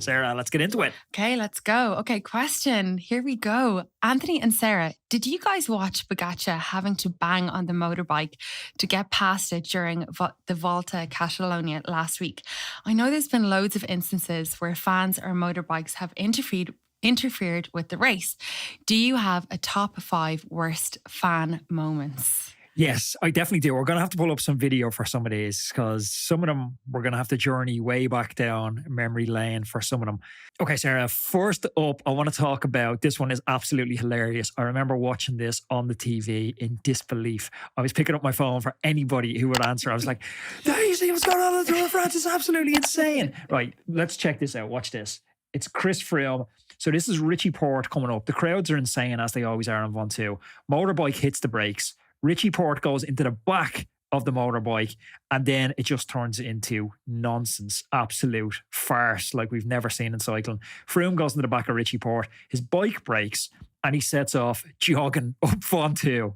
Sarah, let's get into it. Okay, let's go. Okay, question. Here we go. Anthony and Sarah, did you guys watch Pogačar having to bang on the motorbike to get past it during the Volta Catalonia last week? I know there's been loads of instances where fans or motorbikes have interfered with the race. Do you have a top 5 worst fan moments? Yes, I definitely do. We're going to have to pull up some video for some of these because some of them we're going to have to journey way back down memory lane for some of them. Okay, Sarah, first up, I want to talk about this one is absolutely hilarious. I remember watching this on the TV in disbelief. I was picking up my phone for anybody who would answer. I was like, do you see what's going on in the Tour de France? It's absolutely insane. Right, let's check this out. Watch this. It's Chris Froome. So this is Richie Porte coming up. The crowds are insane as they always are on Ventoux. Motorbike hits the brakes. Richie Porte goes into the back of the motorbike and then it just turns into nonsense, absolute farce like we've never seen in cycling. Froome goes into the back of Richie Porte, his bike breaks and he sets off jogging up Ventoux.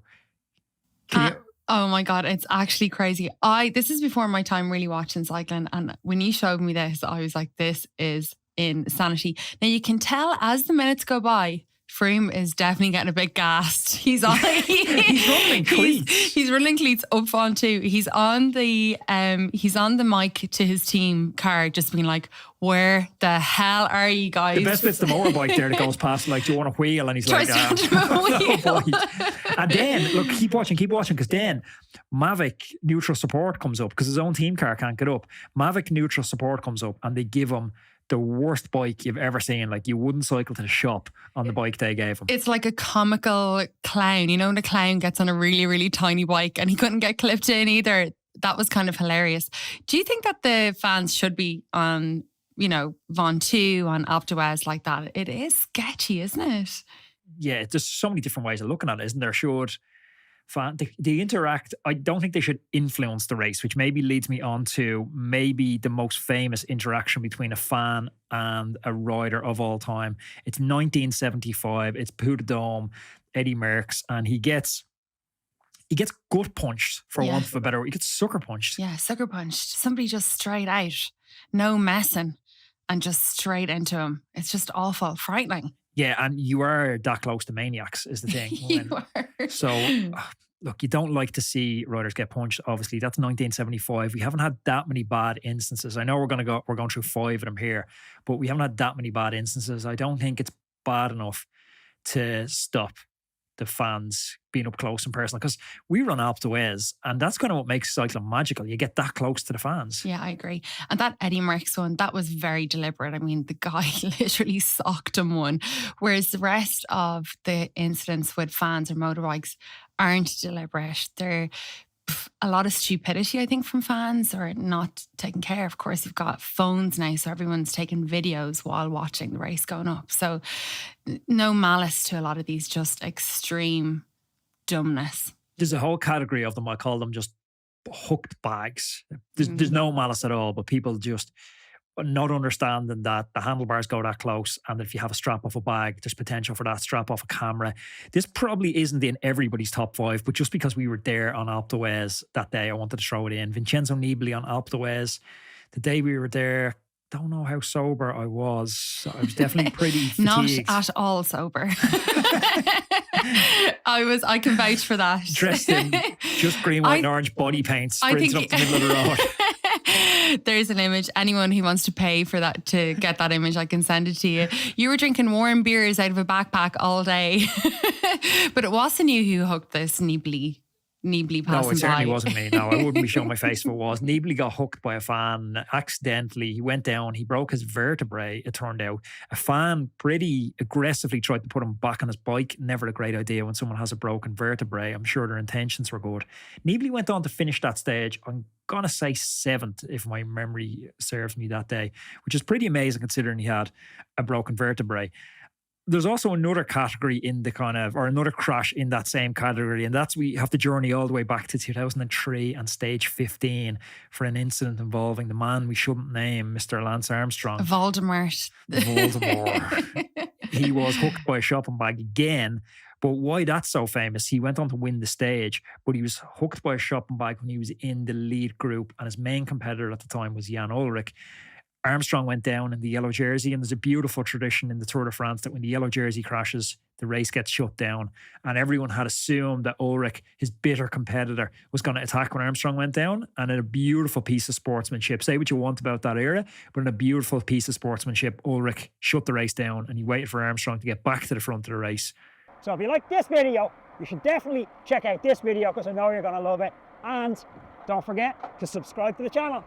Oh my God, it's actually crazy. This is before my time really watching cycling, and when you showed me this, I was like, this is insanity. Now you can tell as the minutes go by, Froome is definitely getting a bit gassed. He's on. He's running cleats. He's running cleats up Ventoux. He's on the mic to his team car, just being like, "Where the hell are you guys?" The best bit's the motorbike there that goes past, like, "Do you want a wheel?" And he's like, "Oh boy." And then look, keep watching, because then Mavic neutral support comes up because his own team car can't get up. Mavic neutral support comes up, and they give him the worst bike you've ever seen. Like, you wouldn't cycle to the shop on the bike they gave him. It's like a comical clown. You know, when the clown gets on a really, really tiny bike and he couldn't get clipped in either. That was kind of hilarious. Do you think that the fans should be on, Ventoux, on Alpe d'Huez like that? It is sketchy, isn't it? Yeah, there's so many different ways of looking at it, isn't there? They interact. I don't think they should influence the race, which maybe leads me on to maybe the most famous interaction between a fan and a rider of all time. It's 1975. It's Puy de Dôme, Eddie Merckx, and he gets gut punched, for want of a better word. He gets sucker punched. Yeah, sucker punched. Somebody just straight out, no messing, and just straight into him. It's just awful, frightening. Yeah, and you are that close to maniacs is the thing. You are. So, look, you don't like to see riders get punched. Obviously, that's 1975. We haven't had that many bad instances. I know we're going through 5 of them here, but we haven't had that many bad instances. I don't think it's bad enough to stop the fans being up close and personal, because we run Alpe d'Huez and that's kind of what makes cycling magical. You get that close to the fans. Yeah, I agree. And that Eddie Merckx one, that was very deliberate. I mean, the guy literally socked him one, whereas the rest of the incidents with fans or motorbikes aren't deliberate. They're a lot of stupidity, I think, from fans, or not taking care. Of course, you've got phones now, so everyone's taking videos while watching the race going up. So no malice to a lot of these, just extreme dumbness. There's a whole category of them. I call them just hooked bags. There's no malice at all, but people just not understanding that the handlebars go that close, and if you have a strap off a bag, there's potential for that strap off a camera. This probably isn't in everybody's top 5, but just because we were there on Alpe d'Huez that day, I wanted to throw it in. Vincenzo Nibali on Alpe d'Huez, the day we were there, don't know how sober I was. I was definitely pretty fatigued. Not at all sober. I can vouch for that. Dressed in just green, white and orange body paint, sprinting up the middle of the road. There's an image. Anyone who wants to pay for that, to get that image, I can send it to you. You were drinking warm beers out of a backpack all day. But it wasn't you who hooked this Nibali passing by. No, it certainly wasn't me. No, I wouldn't be showing my face if it was. Nibali got hooked by a fan accidentally. He went down. He broke his vertebrae, it turned out. A fan pretty aggressively tried to put him back on his bike. Never a great idea when someone has a broken vertebrae. I'm sure their intentions were good. Nibali went on to finish that stage. I'm going to say 7th, if my memory serves me that day, which is pretty amazing considering he had a broken vertebrae. There's also another category in the another crash in that same category, and that's we have to journey all the way back to 2003 and stage 15 for an incident involving the man we shouldn't name, Mr. Lance Armstrong. Voldemort. He was hooked by a shopping bag again. But why that's so famous, he went on to win the stage, but he was hooked by a shopping bag when he was in the lead group, and his main competitor at the time was Jan Ullrich. Armstrong went down in the yellow jersey, and there's a beautiful tradition in the Tour de France that when the yellow jersey crashes, the race gets shut down. And everyone had assumed that Ulrich, his bitter competitor, was going to attack when Armstrong went down. And in a beautiful piece of sportsmanship, say what you want about that era, but in a beautiful piece of sportsmanship, Ulrich shut the race down and he waited for Armstrong to get back to the front of the race. So if you like this video, you should definitely check out this video because I know you're going to love it. And don't forget to subscribe to the channel.